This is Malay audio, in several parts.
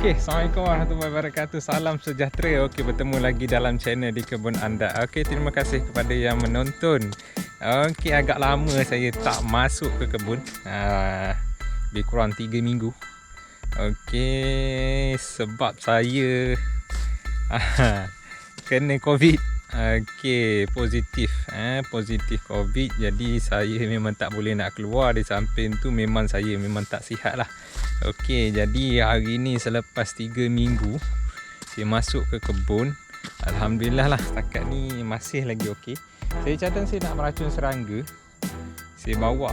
Okey, Assalamualaikum warahmatullahi wabarakatuh. Salam sejahtera. Okey, bertemu lagi dalam channel Di Kebun Anda. Okey, terima kasih kepada yang menonton. Okey, agak lama saya tak masuk ke kebun. Lebih kurang 3 minggu. Okey, sebab saya kena COVID. Okey, positif. Positif COVID. Jadi saya memang tak boleh nak keluar. Di samping tu memang saya memang tak sihat lah. Okey, jadi hari ni selepas 3 minggu saya masuk ke kebun. Alhamdulillah lah, setakat ni masih lagi okey. Saya cadang saya nak meracun serangga. Saya bawa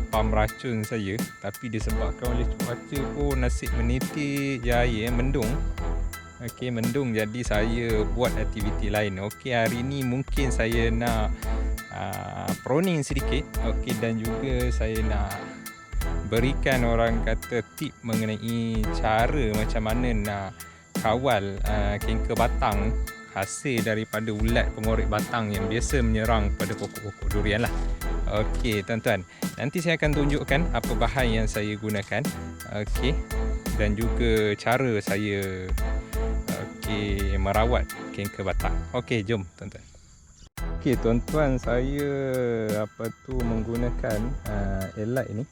pam racun saya, tapi disebabkan oleh cuaca pun nasib menitik je air, mendung. Okey, mendung, jadi saya buat aktiviti lain. Okey, hari ni mungkin saya nak proning sedikit. Okey, dan juga saya nak berikan orang kata tip mengenai cara macam mana nak kawal kanker batang hasil daripada ulat pengorek batang yang biasa menyerang pada pokok-pokok durian lah. Okey tuan-tuan, nanti saya akan tunjukkan apa bahan yang saya gunakan. Okey, dan juga cara saya merawat kanker batang. Okey, jom tuan-tuan. Okey tuan-tuan, saya menggunakan elite ni.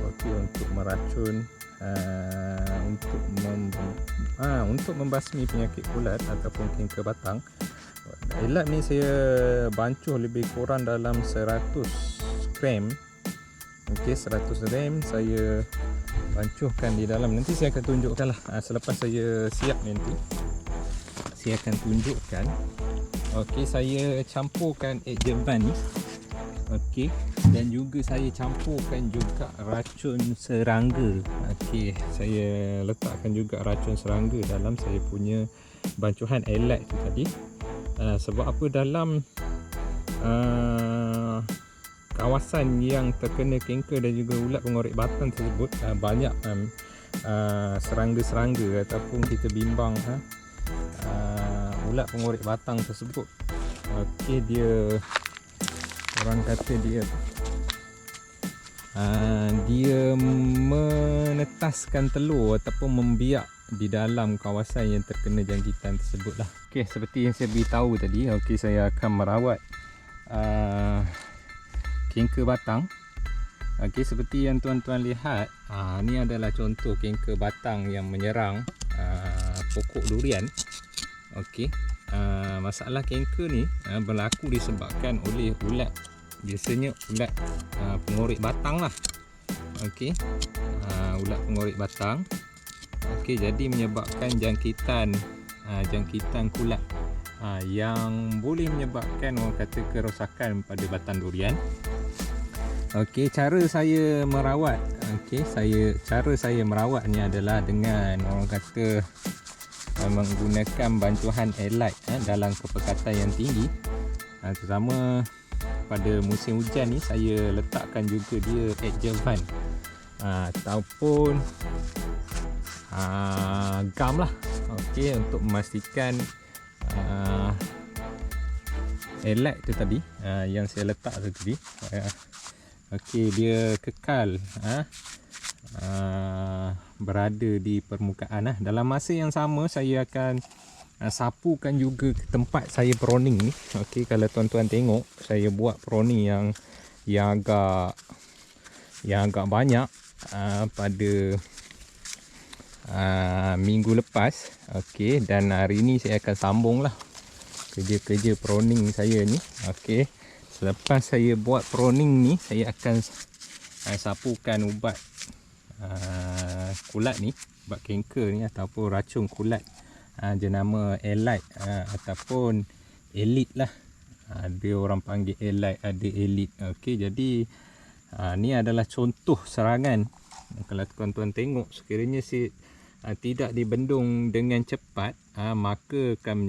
Okey, untuk meracun untuk membasmi penyakit kulat ataupun kanker batang. Elite ni saya bancuh lebih kurang dalam 100 gram. Okey, 100 gram saya bancuhkan di dalam. Nanti saya akan tunjukkan lah selepas saya siap nanti saya akan tunjukkan. Okey, saya campurkan adjuvan ni. Okey, dan juga saya campurkan juga racun serangga. Okey, saya letakkan juga racun serangga dalam saya punya bancuhan elite tu tadi. Sebab apa, dalam kawasan yang terkena kanker dan juga ulat pengorek batang tersebut banyak serangga-serangga ataupun kita bimbang ulat pengorek batang tersebut. Okey, dia orang kata dia menetaskan telur ataupun membiak di dalam kawasan yang terkena jangkitan tersebut lah. Okey, seperti yang saya beritahu tadi, okey, saya akan merawat kanker batang. Okey, seperti yang tuan-tuan lihat, ni adalah contoh kanker batang yang menyerang pokok durian. Okey, masalah kanker ni berlaku disebabkan oleh ulat, biasanya ulat pengorek batang lah. Okey, ulat pengorek batang. Okey, jadi menyebabkan jangkitan kulat yang boleh menyebabkan orang kata kerosakan pada batang durian. Okey, cara saya merawat, cara saya merawat ni adalah dengan orang kata menggunakan bancuhan elite dalam kepekatan yang tinggi. Terutama pada musim hujan ni saya letakkan juga dia adjuvan ataupun gam lah. Okey, untuk memastikan elite tu tadi yang saya letak tu tadi, okey, dia kekal berada di permukaan. Dalam masa yang sama saya akan sapukan juga ke tempat saya proning ni. Okey, kalau tuan-tuan tengok, saya buat proning yang agak banyak pada minggu lepas. Okey, dan hari ni saya akan sambung lah kerja-kerja proning saya ni. Okey, selepas saya buat proning ni, saya akan sapukan ubat kulat ni, ubat kanker ni ataupun racun kulat jenama elite ataupun elite lah. Ada orang panggil elite, ada elite. Okey, jadi ni adalah contoh serangan. Kalau tuan-tuan tengok, sekiranya tidak dibendung dengan cepat, maka akan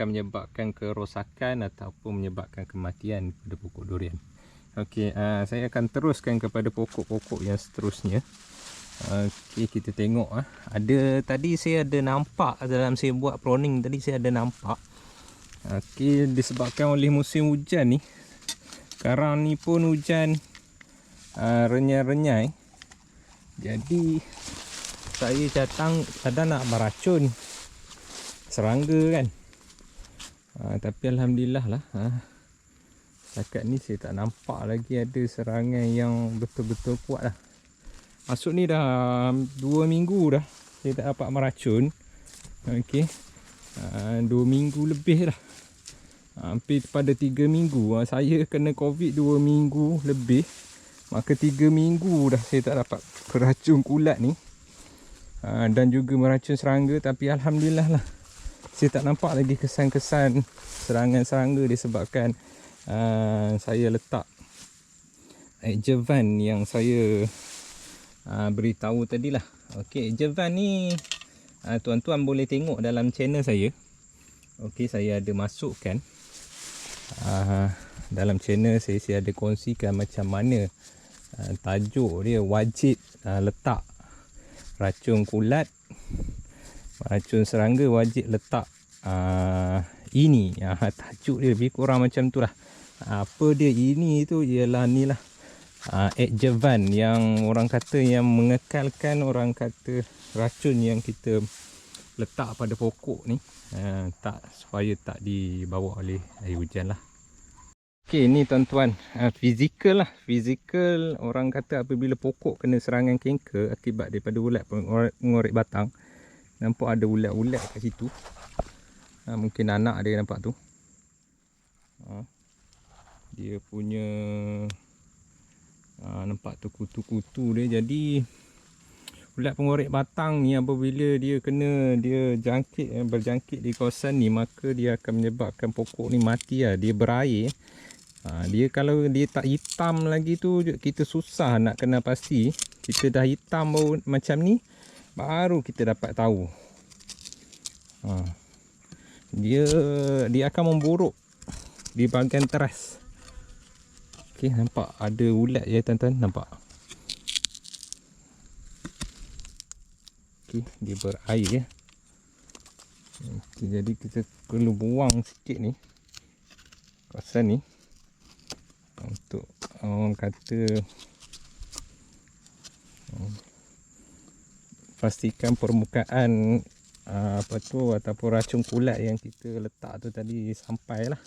menyebabkan kerosakan ataupun menyebabkan kematian pada pokok durian. Okey, saya akan teruskan kepada pokok-pokok yang seterusnya. Okey, kita tengok tadi saya ada nampak dalam saya buat proning tadi, saya ada nampak. Okey, disebabkan oleh musim hujan ni. Sekarang ni pun hujan renyai-renyai. Jadi saya cadang nak meracun serangga kan. Tapi alhamdulillah lah, setakat ni saya tak nampak lagi ada serangan yang betul-betul kuat lah. Masuk ni dah 2 minggu dah saya tak dapat meracun. Okey. 2 minggu lebih dah. Hampir pada 3 minggu. Saya kena COVID 2 minggu lebih. Maka 3 minggu dah saya tak dapat meracun kulat ni. Dan juga meracun serangga. Tapi alhamdulillah lah, saya tak nampak lagi kesan-kesan serangan serangga disebabkan saya letak Adjuvant yang saya beritahu tadi lah. Okey, Adjuvant ni tuan-tuan boleh tengok dalam channel saya. Okey, saya ada masukkan dalam channel saya ada kongsikan macam mana tajuk dia wajib letak racun kulat, racun serangga wajib letak ini. Tajuk dia lebih kurang macam tu lah. Apa dia ini tu ialah ni lah, Adjuvant yang orang kata yang mengekalkan, orang kata racun yang kita letak pada pokok ni supaya tak dibawa oleh air hujan lah. Okey, ni tuan-tuan, fizikal lah. Fizikal orang kata apabila pokok kena serangan kanker akibat daripada ulat pengorek batang. Nampak ada ulat-ulat kat situ. Mungkin anak dia nampak tu. Dia punya nampak tu kutu-kutu dia. Jadi ulat pengorek batang ni apabila dia kena, dia berjangkit di kawasan ni, maka dia akan menyebabkan pokok ni mati lah. Dia berair. Dia kalau dia tak hitam lagi tu kita susah nak kena pasti. Kita dah hitam bau macam ni baru kita dapat tahu. Dia akan memburuk di bahagian teras. Okey, nampak ada ulat je tuan-tuan, nampak. Okey, dia berair ya. Okay, jadi kita perlu buang sikit ni kawasan ni untuk orang kata pastikan permukaan ataupun racun kulat yang kita letak tu tadi sampai lah.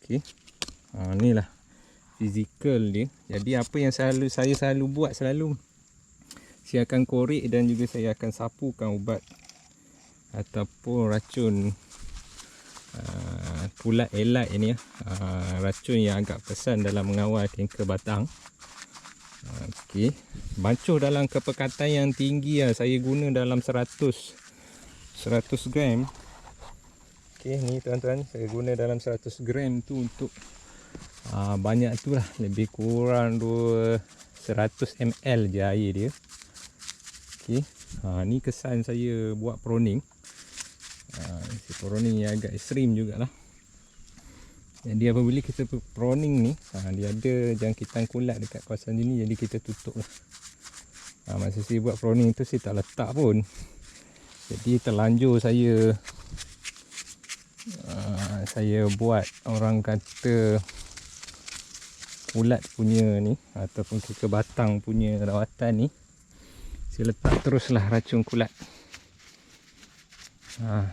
Okey, ni lah fizikal dia. Jadi apa yang saya selalu buat, saya akan korek dan juga saya akan sapukan ubat ataupun racun kulat elite ni, racun yang agak pesan dalam mengawal kanker batang. Okey, bancuh dalam kepekatan yang tinggi lah. Saya guna dalam 100 gram. Okey, ni tuan-tuan, saya guna dalam 100 gram tu untuk banyak tu lah, lebih kurang 100 ml je air dia. Okey, ni kesan saya buat proning. Proning yang agak ekstrim jugalah. Jadi apabila kita proning ni, dia ada jangkitan kulat dekat kawasan sini, jadi kita tutup lah. Masa saya buat proning tu saya tak letak pun. Jadi terlanjur saya buat orang kata kulat punya ni ataupun kanker batang punya rawatan ni, saya letak teruslah racun kulat.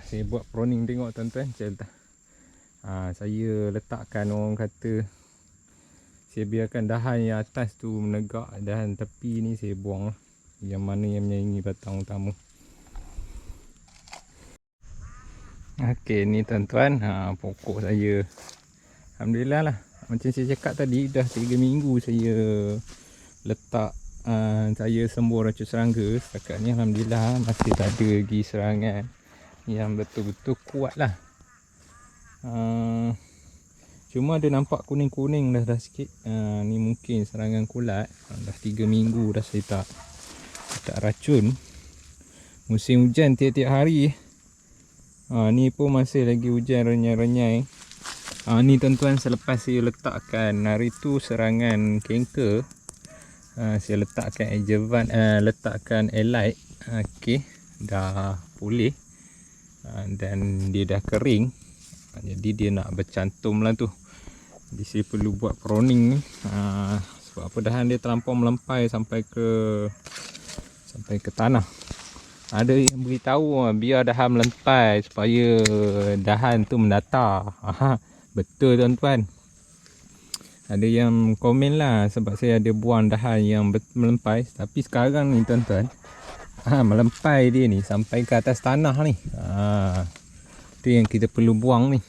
Saya buat proning, tengok tuan-tuan, saya letakkan orang kata, saya biarkan dahan yang atas tu menegak, dahan tepi ni saya buang lah, yang mana yang menyaingi batang utama. Okey, ni tuan-tuan, pokok saya alhamdulillah lah. Macam saya cakap tadi, dah 3 minggu saya letak, saya sembuh racun serangga. Setakat ni alhamdulillah masih tak ada lagi serangan yang betul-betul kuat lah. Cuma ada nampak kuning-kuning dah sikit. Ni mungkin serangan kulat. Dah 3 minggu dah saya tak racun. Musim hujan tiap-tiap hari. Ni pun masih lagi hujan renyai-renyai. Ni tuan-tuan, selepas saya letakkan hari tu serangan kanker, saya letakkan Adjuvant, letakkan elite. Okey, dah pulih dan dia dah kering. Jadi dia nak bercantum lah tu. Jadi saya perlu buat proning ni Sebab apa, dahan dia terlampau melempai sampai ke tanah. Ada yang beritahu biar dahan melempai supaya dahan tu mendatar. Betul tuan-tuan. Ada yang komen lah sebab saya ada buang dahan yang melempai. Tapi sekarang ni tuan-tuan, melempai dia ni sampai ke atas tanah ni. Tu yang kita perlu buang ni.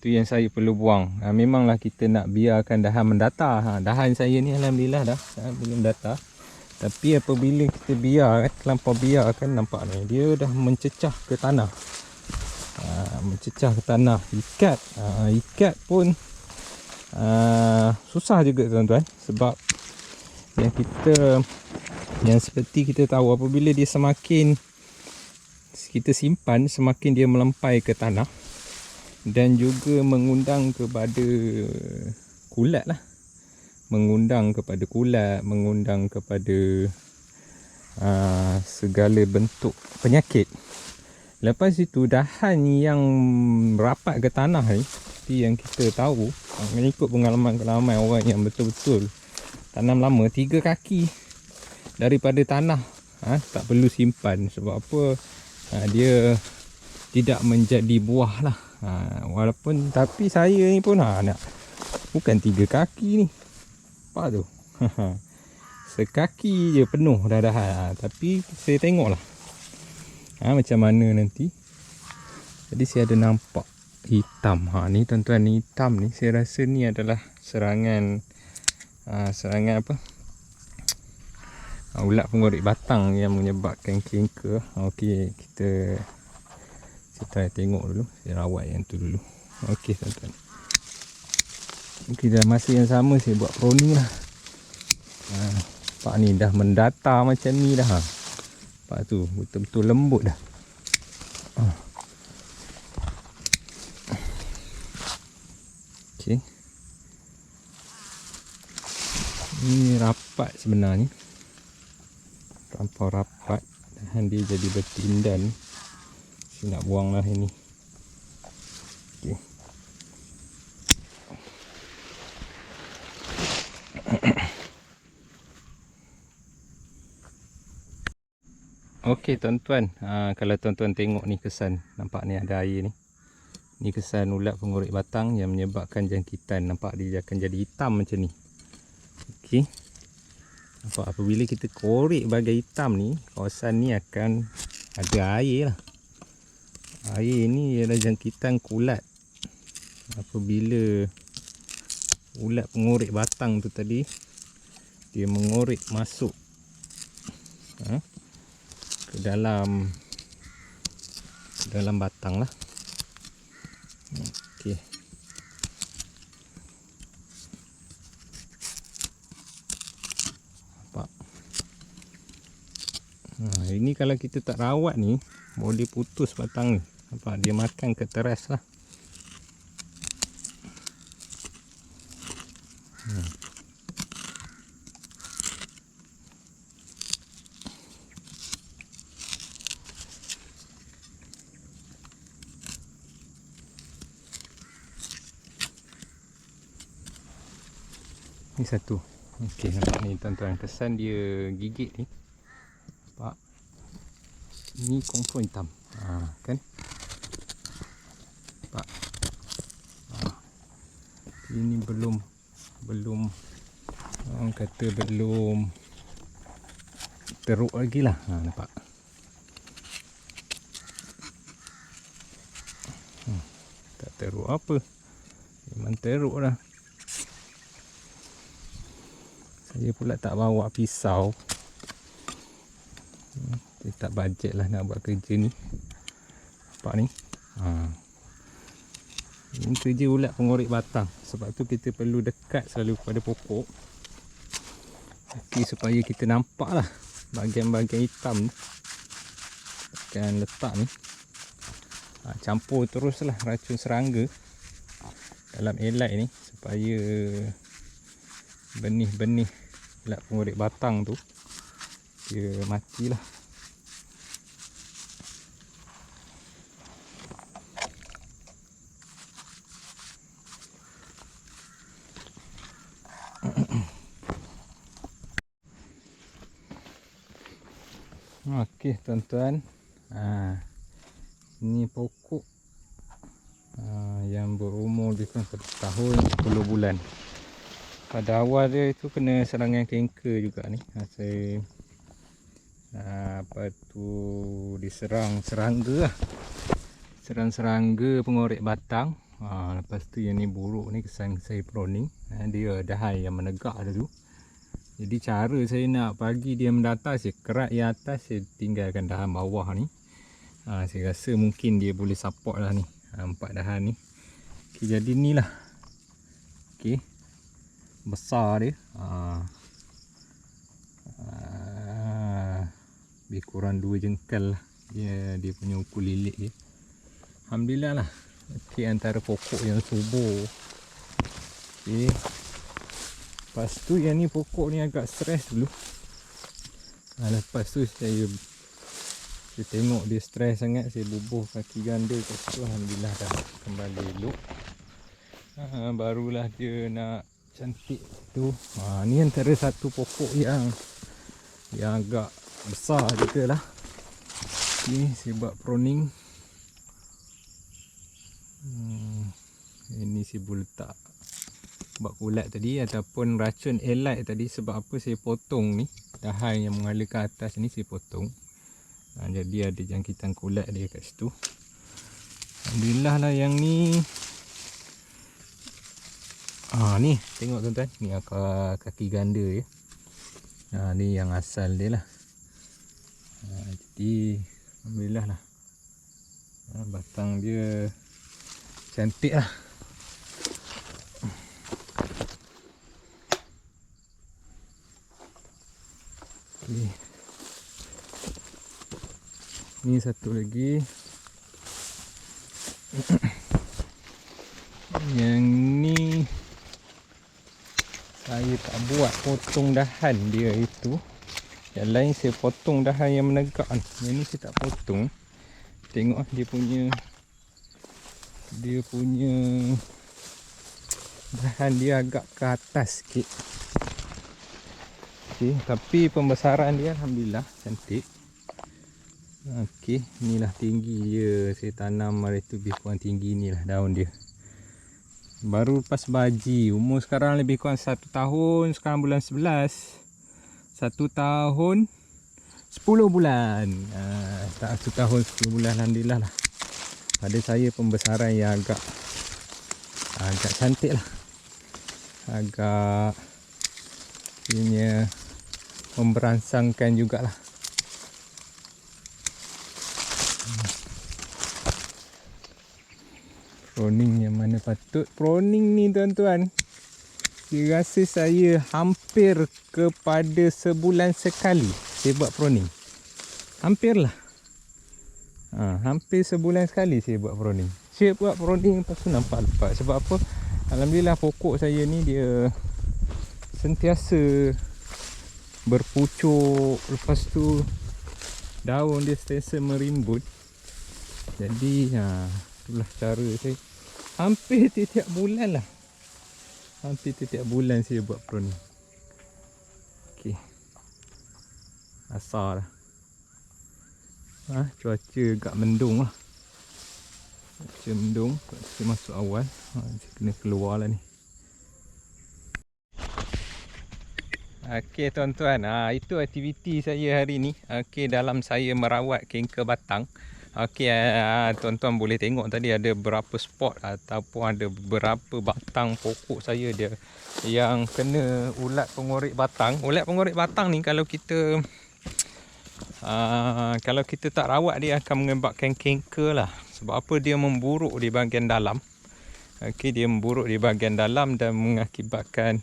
Tu yang saya perlu buang. Memanglah kita nak biarkan dahan mendatar. Dahan saya ni alhamdulillah dah belum datar. Tapi apabila kita biarkan, terlampau biarkan, nampak ni dia dah mencecah ke tanah. Mencecah ke tanah. Ikat pun susah juga tuan-tuan. Sebab yang seperti kita tahu, apabila dia semakin kita simpan, semakin dia melempai ke tanah. Dan juga mengundang kepada kulat lah. Mengundang kepada segala bentuk penyakit. Lepas itu dahan yang rapat ke tanah ni, seperti yang kita tahu, mengikut pengalaman orang yang betul-betul tanam lama, 3 kaki daripada tanah tak perlu simpan. Sebab apa? Dia tidak menjadi buah lah. Walaupun tapi saya ni pun nak bukan 3 kaki ni. Apa tu? Sekaki je penuh dah dahan. Tapi saya tengoklah macam mana nanti. Jadi saya ada nampak hitam. Ni tuan-tuan, ni hitam ni. Saya rasa ni adalah serangan apa? Ulat pengorek batang yang menyebabkan kanker. Okey, kita try tengok dulu. Saya rawat yang tu dulu. Okey tuan-tuan. Okey, dalam masa yang sama saya buat pruning lah. Nampak ni dah mendatar macam ni dah. Nampak tu, betul-betul lembut dah. Okey. Ini rapat sebenarnya. Terlampau rapat. Dahan dia jadi bertindan. Saya nak buang lah ini. Okey. Okey tuan-tuan, kalau tuan-tuan tengok ni kesan, nampak ni ada air ni. Ni kesan ulat pengorek batang yang menyebabkan jangkitan. Nampak dia akan jadi hitam macam ni. Okey. Nampak apabila kita korek bagai hitam ni, kawasan ni akan ada air lah. Air ni ialah jangkitan kulat. Apabila ulat pengorek batang tu tadi, dia mengorek masuk ke dalam batang lah. Okey. Nampak. Ini kalau kita tak rawat ni, boleh putus batang ni. Nampak dia makan ke teras lah. Ni satu. Okey, nampak ni tuan-tuan, kesan dia gigit ni. Nampak? Ni confirm hitam. Kan? Nampak? Ini belum orang kata belum teruk lagi lah. Nampak? Tak teruk apa? Memang teruk lah. Saya pula tak bawa pisau. Saya tak bajet lah nak buat kerja ni. Nampak ni. Ini kerja ulat pengorek batang. Sebab tu kita perlu dekat selalu pada pokok. Okay, supaya kita nampak lah bahagian-bahagian hitam ni. Akan letak ni. Campur teruslah racun serangga dalam elite ni. Supaya benih-benih ulat pengorek batang tu dia matilah. Okey tuan-tuan, ini pokok yang berumur lebih kurang 1 tahun 10 bulan. Pada awal dia itu kena serangan kanker juga ni. Saya diserang serangga lah. Serangga pengorek batang. Lepas tu yang ni buruk ni kesan saya proning. Dia dahan yang menegak tu. Jadi cara saya nak bagi dia mendatar, saya kerat yang atas, saya tinggalkan dahan bawah ni. Saya rasa mungkin dia boleh support lah ni, 4 dahan ni. Okay, jadi ni lah. Okay, besar dia. Lebih kurang 2 jengkal lah dia punya ukur lilik dia. Alhamdulillah lah. Okay, antara pokok yang subur. Okay, lepas tu yang ni pokok ni agak stres dulu. Lepas tu saya tengok dia stres sangat, saya bubuh kaki ganda kat situ. Alhamdulillah dah kembali elok. Barulah dia nak cantik tu. Ni antara satu pokok yang agak besar juga lah. Ni saya buat pruning. Ini saya boleh letak buat kulat tadi ataupun racun elite tadi. Sebab apa saya potong ni, dahan yang mengalir ke atas ni saya potong. Jadi ada jangkitan kulat dia kat situ. Alhamdulillah lah yang ni. Ni tengok tuan-tuan, ni kaki ganda ya. Ni yang asal dia lah. Jadi alhamdulillah lah. Batang dia cantik lah. Okay. Ni satu lagi. Yang ni saya tak buat potong dahan dia itu. Yang lain saya potong dahan yang menegak ni. Yang ni saya tak potong. Tengok dia punya dahan dia agak ke atas sikit. Okay, tapi pembesaran dia alhamdulillah cantik. Okey, inilah tinggi dia. Saya tanam hari tu lebih kurang tinggi ni lah daun dia. Baru lepas baji. Umur sekarang lebih kurang 1 tahun. Sekarang bulan 11. 1 tahun 10 bulan. 1 tahun 10 bulan alhamdulillah lah. Pada saya pembesaran yang agak cantik lah. Agak punya memberangsangkan jugalah. Pruning yang mana patut. Pruning ni tuan-tuan, saya rasa saya hampir kepada sebulan sekali saya buat pruning. Hampir lah. Hampir sebulan sekali saya buat pruning. Saya buat pruning lepas tu nampak lepas. Sebab apa? Alhamdulillah pokok saya ni dia sentiasa berpucuk. Lepas tu daun dia sentiasa merimbun. Jadi itulah cara saya. Hampir tiap bulan lah. Hampir tiap bulan saya buat pruning. Okey. Asal lah. Cuaca agak mendung lah. Cuaca mendung. Cuaca masuk awal. Kena keluar lah ni. Okey tuan-tuan. Itu aktiviti saya hari ni. Okey, dalam saya merawat kanker batang. Okey, tuan-tuan boleh tengok tadi ada berapa spot ataupun ada beberapa batang pokok saya dia yang kena ulat pengorek batang. Ulat pengorek batang ni kalau kita tak rawat dia akan menyebabkan kanker lah. Sebab apa? Dia memburuk di bahagian dalam. Okey, dia memburuk di bahagian dalam dan mengakibatkan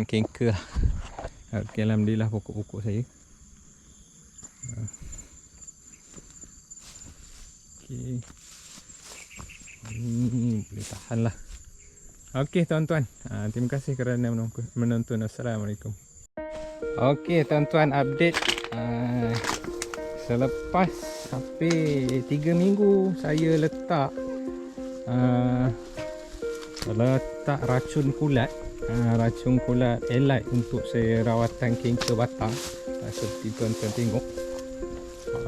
kanker lah. Okey, alhamdulillah pokok-pokok saya. Okey. Ini boleh tahan lah. Okey tuan-tuan, terima kasih kerana menonton. Assalamualaikum. Okey tuan-tuan, update selepas hampir 3 minggu saya letak racun kulat elite untuk saya rawatan kanker batang. Seperti tuan-tuan tengok,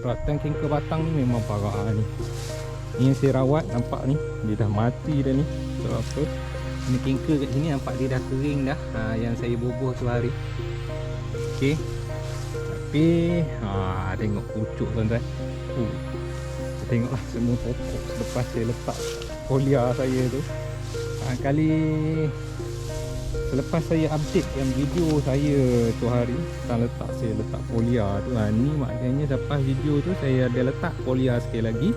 ratang kengkar batang ni memang parah ni. Ni yang saya rawat, nampak ni dia dah mati dah ni. Sebab apa? Ni kengkar kat sini nampak dia dah kering dah. Yang saya bubuh tu hari. Okey. Tapi tengok pucuk tuan-tuan. Tengoklah semua pokok selepas saya letak foliar saya tu. Selepas saya update yang video saya tu hari, saya letak foliar tu. Ni maknanya selepas video tu saya ada letak foliar sekali lagi.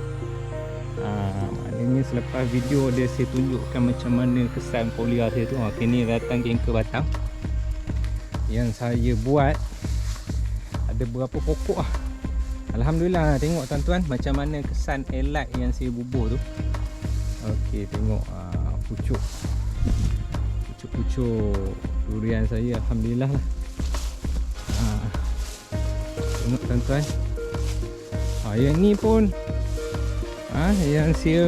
Maknanya selepas video dia saya tunjukkan macam mana kesan foliar saya tu. Okay, ni ratang kengkar batang yang saya buat. Ada berapa pokok lah. Alhamdulillah, tengok tuan-tuan macam mana kesan elite yang saya bubuh tu. Okey, tengok pucuk durian saya, alhamdulillah lah. Tengok tuan-tuan. Yang ni pun yang saya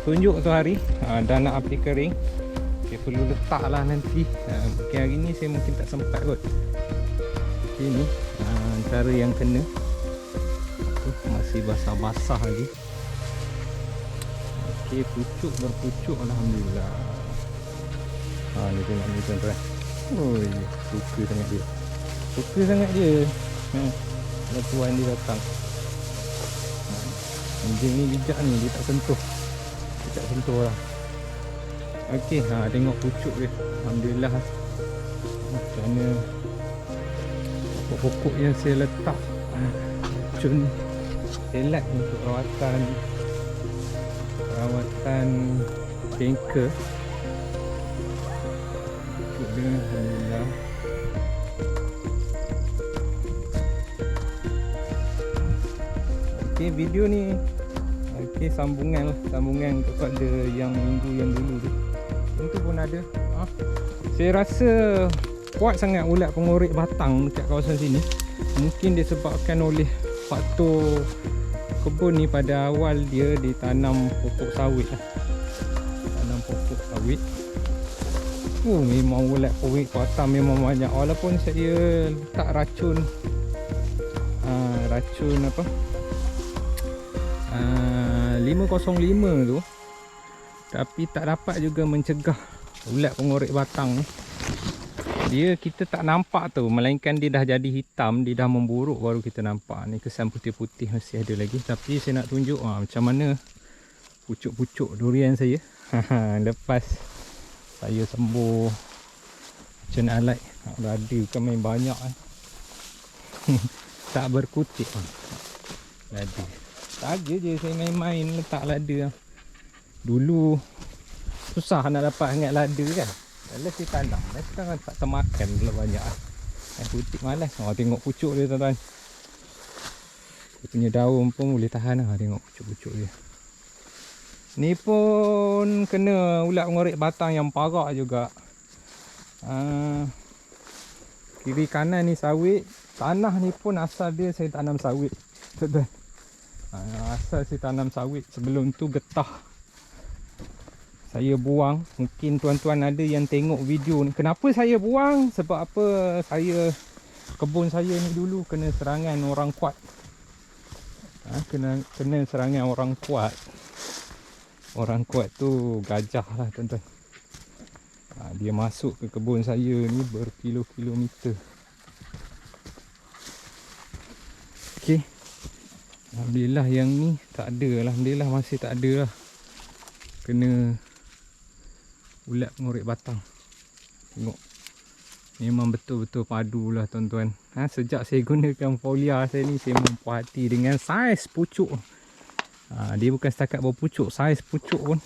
tunjuk tu hari, dah nak api kering. Saya perlu letak lah nanti. Mungkin hari ni saya mungkin tak sempat kot. Ini antara yang kena masih basah-basah lagi. Okey, pucuk berpucuk, alhamdulillah. Ni tengok ni tuan-tuan. Suka sangat dia. Kalau tuan dia datang. Anjing ni bijak ni, dia tak sentuh lah. Okey, tengok pucuk dia, alhamdulillah. Macam mana pokok-pokok yang saya letak pucuk ni elak untuk rawatan kengkar. Pucuk dia, alhamdulillah. Okey, video ni sambungan kepada yang minggu yang dulu tu. Itu pun ada. Saya rasa kuat sangat ulat pengorek batang dekat kawasan sini. Mungkin disebabkan oleh faktor kebun ni pada awal dia ditanam pokok sawit lah. Memang ulat pengorek batang memang banyak. Walaupun saya letak racun 505 tu, tapi tak dapat juga mencegah ulat pengorek batang ni. Kita tak nampak tu, melainkan dia dah jadi hitam, dia dah memburuk baru kita nampak. Ni kesan putih-putih masih ada lagi. Tapi saya nak tunjuk macam mana pucuk-pucuk durian saya lepas saya sembuh macam alat lada. Bukan main banyak tak berkutik lada. Saja je saya main-main letak lada. Dulu susah nak dapat hangat lada kan. Kalau saya tanam, sekarang tak termakan pula banyak. Kutik malas. Tengok pucuk dia tuan-tuan. Dia punya daun pun boleh tahan lah. Tengok pucuk-pucuk dia. Ni pun kena ulat pengorek batang yang parah juga. Kiri kanan ni sawit. Tanah ni pun asal dia saya tanam sawit, tuan-tuan. Asal saya tanam sawit. Sebelum tu getah saya buang. Mungkin tuan-tuan ada yang tengok video ni. Kenapa saya buang? Sebab apa? Kebun saya ni dulu kena serangan orang kuat. Kena serangan orang kuat. Orang kuat tu gajah lah tuan-tuan. Dia masuk ke kebun saya ni berkilo-kilometer. Okey. Alhamdulillah yang ni tak ada. Alhamdulillah masih tak ada lah. Kena ulat pengorek batang. Tengok. Memang betul-betul padu lah tuan-tuan. Sejak saya gunakan foliar saya ni, saya mempuas hati dengan saiz pucuk. Dia bukan setakat berpucuk, saiz pucuk pun.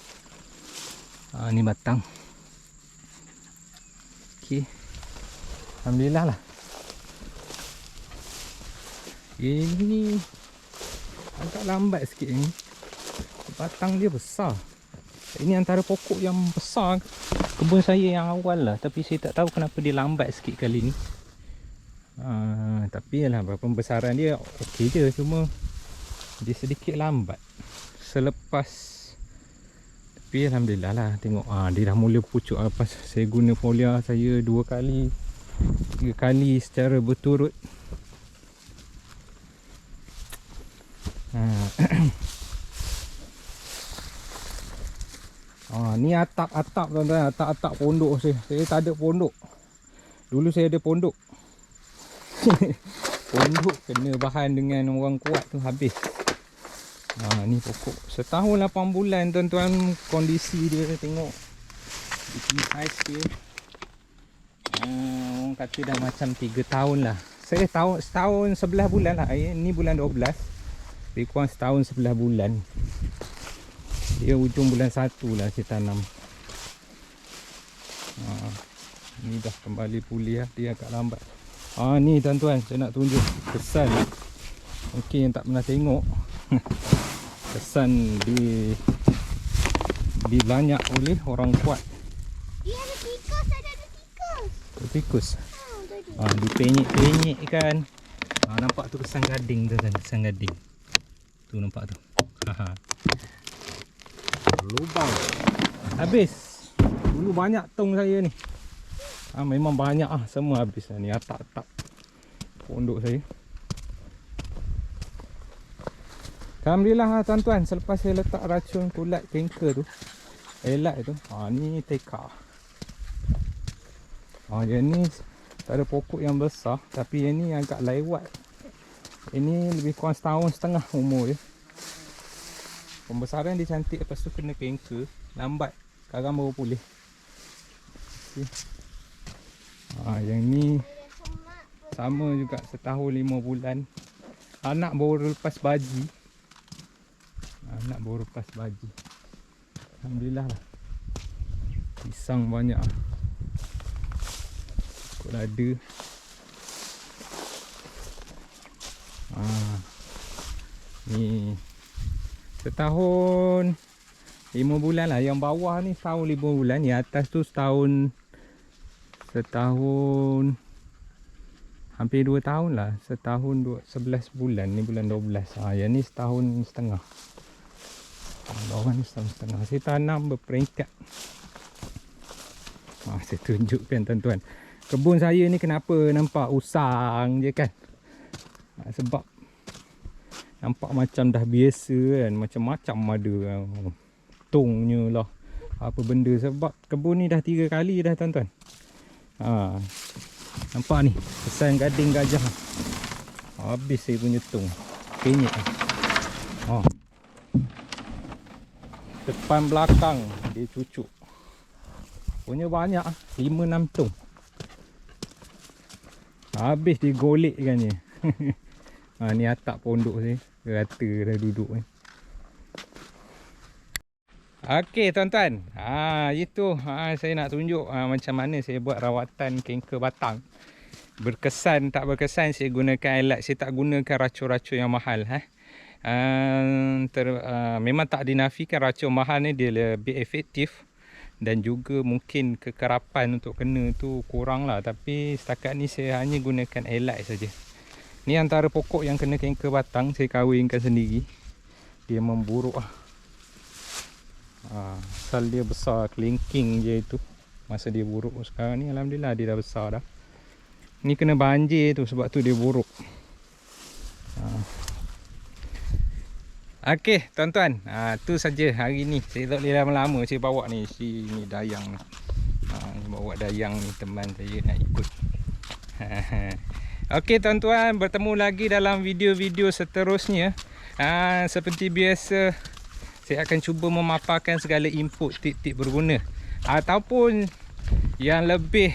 Ni batang. Okey. Alhamdulillah lah. Ini agak lambat sikit ni. Batang dia besar. Ini antara pokok yang besar kebun saya yang awal lah. Tapi saya tak tahu kenapa dia lambat sikit kali ni. Tapi yalah, pembesaran dia okey je. Cuma dia sedikit lambat selepas. Tapi alhamdulillah lah. Tengok dia dah mula pucuk. Lepas saya guna foliar saya 2 kali 3 kali secara berturut. Ni atap-atap tuan-tuan, atap-atap pondok saya. Saya tak ada pondok. Dulu saya ada pondok. Pondok kena bahan dengan orang kuat tu habis. Ni pokok setahun 8 bulan tuan-tuan. Kondisi dia tengok size dia. Orang kata dah macam 3 tahun lah. Saya setahun 11 bulan lah. Ni bulan 12. Lebih kurang setahun 11 bulan. Dia ujung bulan 1 lah saya tanam. Ni dah kembali pulih lah. Dia agak lambat. Ni tuan-tuan, saya nak tunjuk kesan. Mungkin yang tak pernah tengok. Kesan dibanyak oleh orang kuat. Dia ada tikus, ada tikus. Tikus. Dipenyek-penyek kan. Nampak tu kesan gading tu kan, kesan gading. Tu nampak tu. Lubang. Habis. Dulu banyak tong saya ni. Memang banyak semua habis lah ni atap-atap pondok saya. Alhamdulillah tuan-tuan, selepas saya letak racun kulat kanker tu, elite tu, ni teka. Yang ni tak ada pokok yang besar, tapi yang ni agak lewat. Ini lebih kurang setahun setengah umur dia. Pembesaran dia cantik, lepas tu kena kanker, lambat, sekarang baru pulih. Yang ni sama juga setahun 5 bulan. Anak baru lepas baji. Alhamdulillah lah. Pisang banyak. Kok lada. Ni setahun 5 bulan lah. Yang bawah ni setahun 5 bulan. Yang atas tu setahun hampir 2 tahun lah. Setahun 11 bulan. Ni bulan 12. Yang ni setahun setengah. Bawah ni setahun setengah. Saya tanam berperingkat. Saya tunjukkan tuan-tuan. Kebun saya ni kenapa nampak usang je kan. Sebab nampak macam dah biasa kan. Macam-macam ada tongnya lah. Apa benda. Sebab kebun ni dah 3 kali dah tuan-tuan. Nampak ni kesan gading gajah. Habis saya punya tong. Penyek. Depan belakang dia cucuk. Punya banyak 5-6 tong. Habis digolek kan ni. Ni atap pondok saya. Rata dah duduk ni. Okey tuan-tuan. Itu saya nak tunjuk macam mana saya buat rawatan kanker batang. Berkesan tak berkesan saya gunakan alat. Saya tak gunakan racun-racun yang mahal. Memang tak dinafikan racun mahal ni dia lebih efektif. Dan juga mungkin kekerapan untuk kena tu kurang lah. Tapi setakat ni saya hanya gunakan alat saja. Ni antara pokok yang kena kanker batang. Saya kahwinkan sendiri. Dia memburuk lah. Asal dia besar kelingking je itu. Masa dia buruk. Sekarang ni alhamdulillah dia dah besar dah. Ni kena banjir tu sebab tu dia buruk. Okey tuan-tuan, tu saja hari ni. Saya tak boleh lama-lama saya bawa ni ni dayang ni. Bawa dayang ni teman saya nak ikut. Okey tuan-tuan, bertemu lagi dalam video-video seterusnya. Seperti biasa saya akan cuba memaparkan segala input tip-tip berguna. Ataupun yang lebih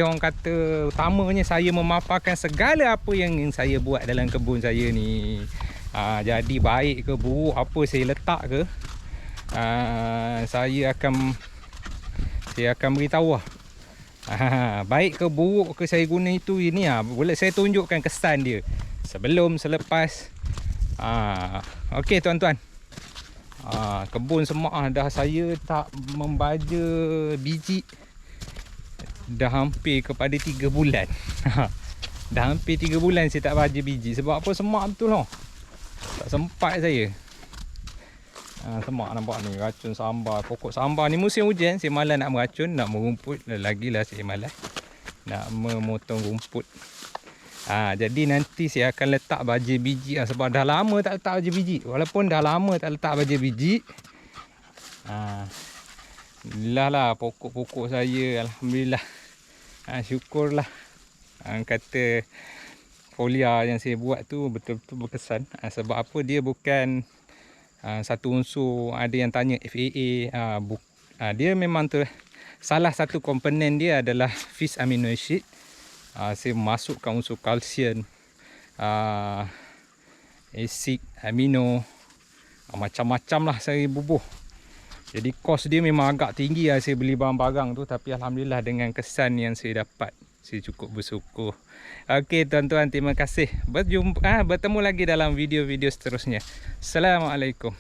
orang kata utamanya saya memaparkan segala apa yang saya buat dalam kebun saya ni. Jadi baik ke buruk apa saya letak ke, saya akan beritahu lah. Baik ke buruk ke saya guna itu ini boleh saya tunjukkan kesan dia sebelum selepas. Okey tuan-tuan. Kebun semak dah saya tak membaja biji dah hampir kepada 3 bulan. Dah hampir 3 bulan saya tak baja biji. Sebab apa? Semak betul lah. Tak sempat saya. Semak nampak ni, racun sambar. Pokok sambar ni musim hujan saya malas nak meracun, nak merumput. Lagilah saya malas nak memotong rumput. Jadi nanti saya akan letak baja biji sebab dah lama tak letak baja biji. Walaupun dah lama tak letak baja biji, Alhamdulillah lah pokok-pokok saya, alhamdulillah. Syukurlah. Kata folia yang saya buat tu betul-betul berkesan. Sebab apa, dia bukan satu unsur. Ada yang tanya FAA, dia memang tu salah satu komponen dia adalah fish amino acid. Saya masukkan unsur kalsium, asid amino, macam-macam lah saya bubuh. Jadi kos dia memang agak tinggi lah saya beli barang-barang tu. Tapi alhamdulillah dengan kesan yang saya dapat, saya cukup bersyukur. Okey tuan-tuan, terima kasih. Bertemu lagi dalam video-video seterusnya. Assalamualaikum.